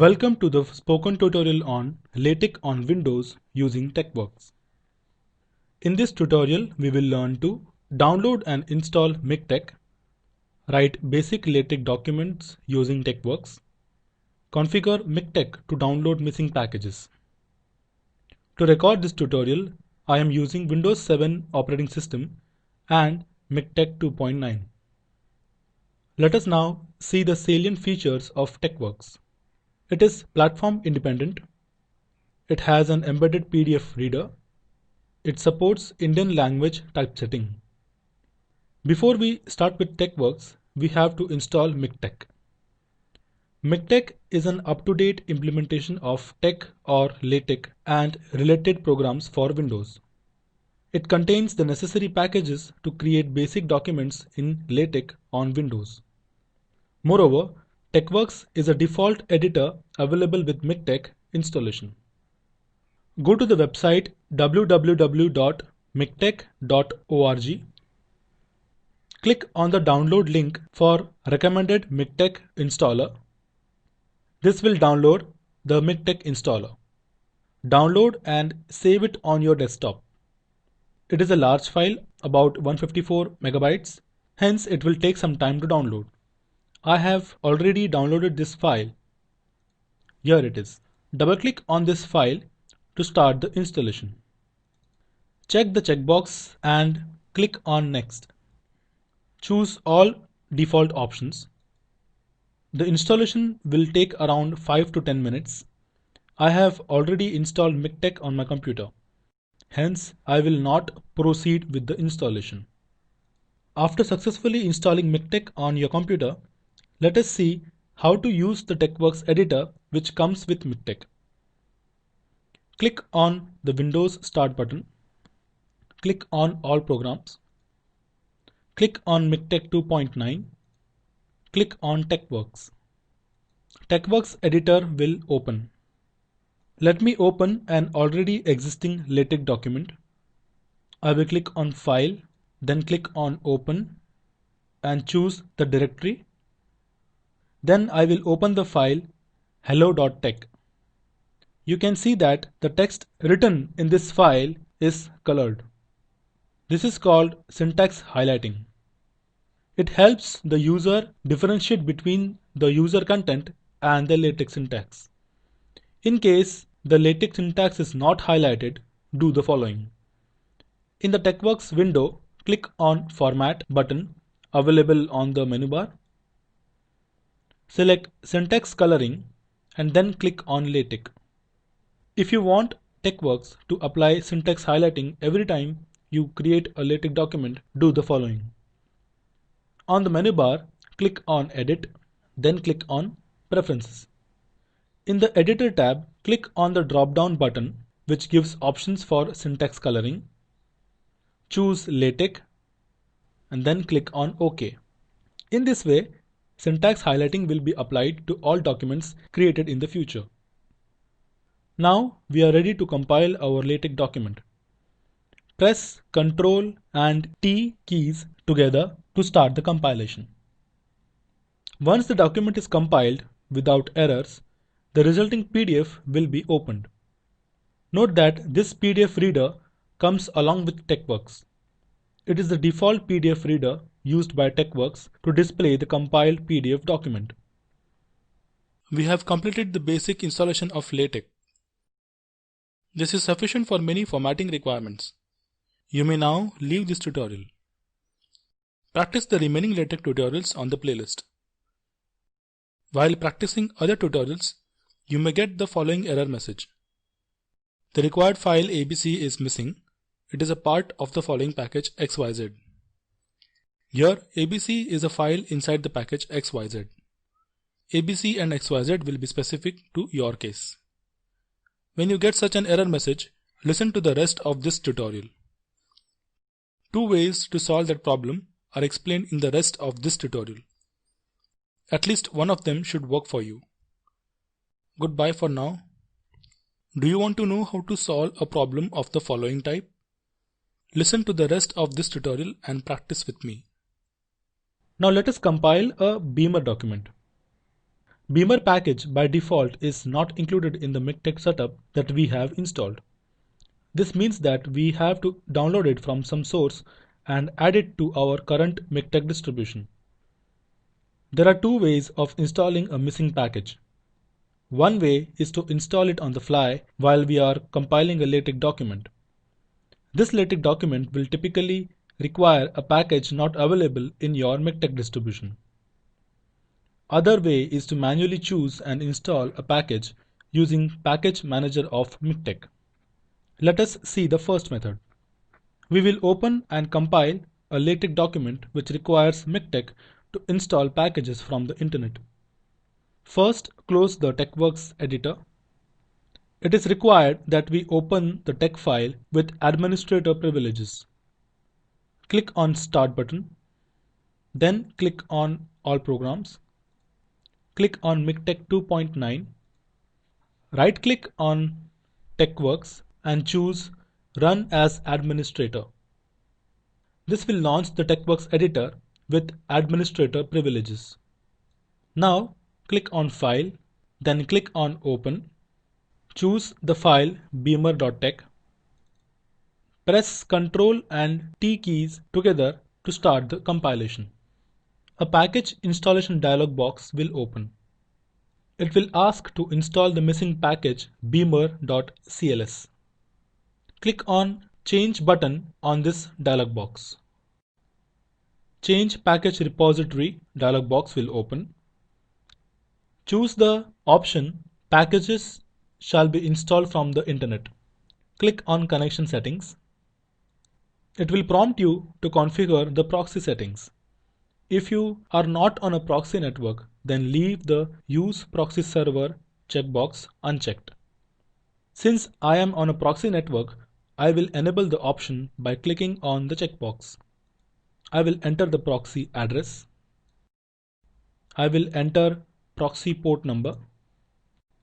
Welcome to the spoken tutorial on LaTeX on Windows using TeXworks. In this tutorial, we will learn to download and install MikTeX, write basic LaTeX documents using TeXworks, configure MikTeX to download missing packages. To record this tutorial, I am using Windows 7 operating system and MikTeX 2.9. Let us now see the salient features of TeXworks. It is platform independent. It has an embedded PDF reader. It supports Indian language typesetting. Before we start with TeXworks, we have to install MikTeX. MikTeX is an up-to-date implementation of TeX or LaTeX and related programs for Windows. It contains the necessary packages to create basic documents in LaTeX on Windows. Moreover, TeXworks is a default editor available with MikTeX installation. Go to the website www.miktex.org. Click on the download link for recommended MikTeX installer. This will download the MikTeX installer. Download and save it on your desktop. It is a large file, about 154 megabytes, hence it will take some time to download. I have already downloaded this file. Here it is. Double-click on this file to start the installation. Check the checkbox and click on Next. Choose all default options. The installation will take around 5 to 10 minutes. I have already installed MikTeX on my computer. Hence, I will not proceed with the installation. After successfully installing MikTeX on your computer, let us see how to use the TeXworks editor which comes with MikTeX. Click on the Windows Start button. Click on All Programs. Click on MikTeX 2.9. Click on TeXworks. TeXworks editor will open. Let me open an already existing LaTeX document. I will click on File, then click on Open and choose the directory. Then I will open the file hello.tex. You can see that the text written in this file is colored. This is called syntax highlighting. It helps the user differentiate between the user content and the LaTeX syntax. In case the LaTeX syntax is not highlighted, do the following. In the TeXworks window, click on Format button available on the menu bar. Select Syntax Coloring and then click on LaTeX. If you want TeXworks to apply syntax highlighting every time you create a LaTeX document, do the following. On the menu bar, click on Edit, then click on Preferences. In the Editor tab, click on the drop-down button which gives options for syntax coloring. Choose LaTeX and then click on OK. In this way, syntax highlighting will be applied to all documents created in the future. Now we are ready to compile our LaTeX document. Press Ctrl and T keys together to start the compilation. Once the document is compiled without errors, the resulting PDF will be opened. Note that this PDF reader comes along with TeXworks. It is the default PDF reader used by TeXworks to display the compiled PDF document. We have completed the basic installation of LaTeX. This is sufficient for many formatting requirements. You may now leave this tutorial. Practice the remaining LaTeX tutorials on the playlist. While practicing other tutorials, you may get the following error message. The required file ABC is missing. It is a part of the following package XYZ. Here, ABC is a file inside the package XYZ. ABC and XYZ will be specific to your case. When you get such an error message, listen to the rest of this tutorial. Two ways to solve that problem are explained in the rest of this tutorial. At least one of them should work for you. Goodbye for now. Do you want to know how to solve a problem of the following type? Listen to the rest of this tutorial and practice with me. Now let us compile a Beamer document. Beamer package by default is not included in the Miktex setup that we have installed. This means that we have to download it from some source and add it to our current Miktex distribution. There are two ways of installing a missing package. One way is to install it on the fly while we are compiling a LaTeX document. This LaTeX document will typically require a package not available in your Miktex distribution. Other way is to manually choose and install a package using Package Manager of Miktex. Let us see the first method. We will open and compile a LaTeX document which requires Miktex to install packages from the internet. First, close the TeXworks editor. It is required that we open the TeX file with administrator privileges. Click on Start button, then click on All Programs. Click on Miktex 2.9. Right-click on TeXworks and choose Run as Administrator. This will launch the TeXworks editor with administrator privileges. Now click on File, then click on Open. Choose the file beamer.tex. Press Ctrl and T keys together to start the compilation. A package installation dialog box will open. It will ask to install the missing package beamer.cls. Click on Change button on this dialog box. Change Package Repository dialog box will open. Choose the option Packages shall be installed from the internet. Click on Connection Settings. It will prompt you to configure the proxy settings. If you are not on a proxy network, then leave the Use Proxy Server checkbox unchecked. Since I am on a proxy network, I will enable the option by clicking on the checkbox. I will enter the proxy address. I will enter proxy port number.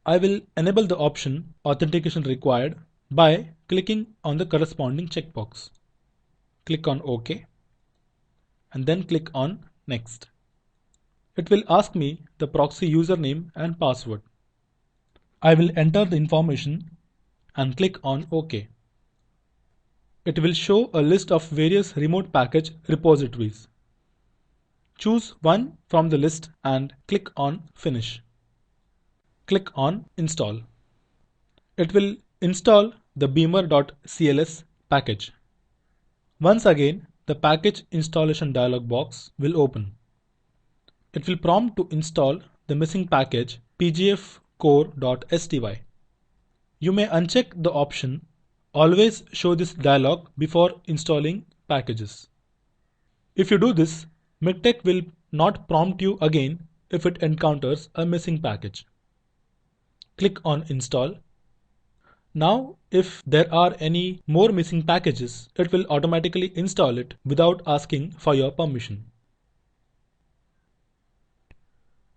I will enable the option Authentication Required by clicking on the corresponding checkbox. Click on OK and then click on Next. It will ask me the proxy username and password. I will enter the information and click on OK. It will show a list of various remote package repositories. Choose one from the list and click on Finish. Click on Install. It will install the beamer.cls package. Once again, the package installation dialog box will open. It will prompt to install the missing package pgfcore.sty. You may uncheck the option Always show this dialog before installing packages. If you do this, Miktex will not prompt you again if it encounters a missing package. Click on Install. Now, if there are any more missing packages, it will automatically install it without asking for your permission.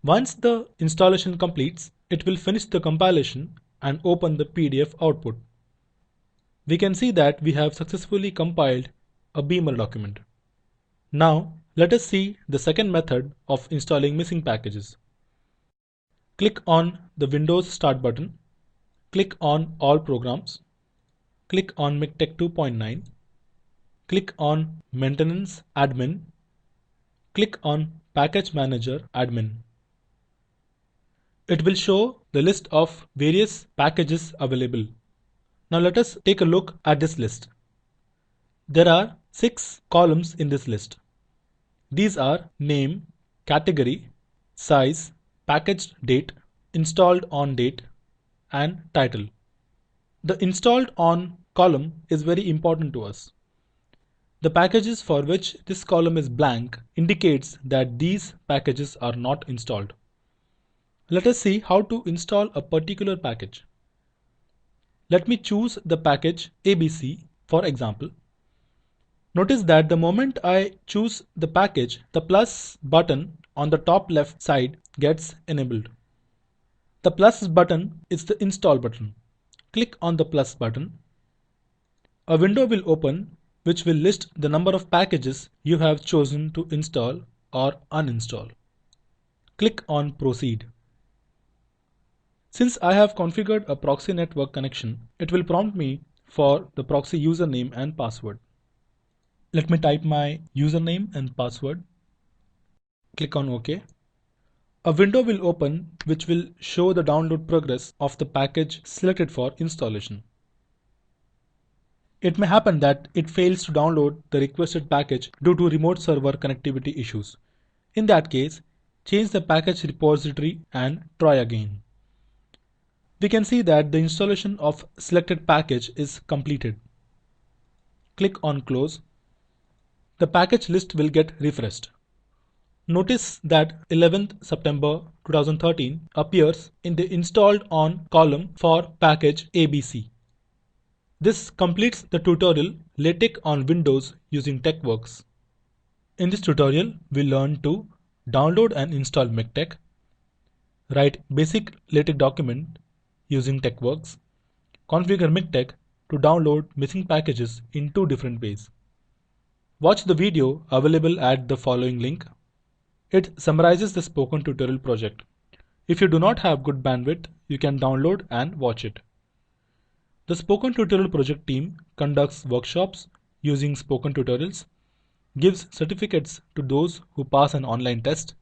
Once the installation completes, it will finish the compilation and open the PDF output. We can see that we have successfully compiled a Beamer document. Now, let us see the second method of installing missing packages. Click on the Windows Start button. Click on All Programs. Click on Miktex 2.9. Click on Maintenance Admin. Click on Package Manager Admin. It will show the list of various packages available. Now let us take a look at this list. There are 6 columns in this list. These are name, category, size, packaged date, installed on date, and title. The installed on column is very important to us. The packages for which this column is blank indicates that these packages are not installed. Let us see how to install a particular package. Let me choose the package ABC, for example. Notice that the moment I choose the package, the plus button on the top left side gets enabled. The plus button is the install button. Click on the plus button. A window will open which will list the number of packages you have chosen to install or uninstall. Click on Proceed. Since I have configured a proxy network connection, it will prompt me for the proxy username and password. Let me type my username and password. Click on OK. A window will open which will show the download progress of the package selected for installation. It may happen that it fails to download the requested package due to remote server connectivity issues. In that case, change the package repository and try again. We can see that the installation of selected package is completed. Click on Close. The package list will get refreshed. Notice that 11th September 2013 appears in the Installed On column for package ABC. This completes the tutorial LaTeX on Windows using TeXworks. In this tutorial, we learned to download and install MikTeX, write basic LaTeX document using TeXworks, configure MikTeX to download missing packages in 2 different ways. Watch the video available at the following link. It summarizes the spoken tutorial project. If you do not have good bandwidth, you can download and watch it. The Spoken Tutorial project team conducts workshops using spoken tutorials, gives certificates to those who pass an online test.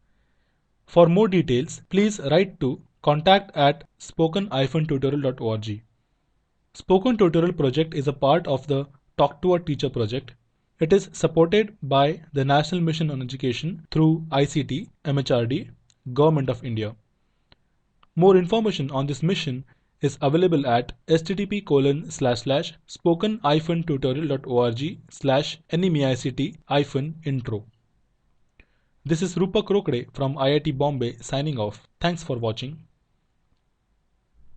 For more details, please write to contact@spoken-tutorial.org. Spoken Tutorial project is a part of the Talk to a Teacher project. It is supported by the National Mission on Education through ICT, MHRD, Government of India. More information on this mission is available at http://spoken-tutorial.org/nmeict-intro. This is Rupak Rokde from IIT Bombay signing off. Thanks for watching.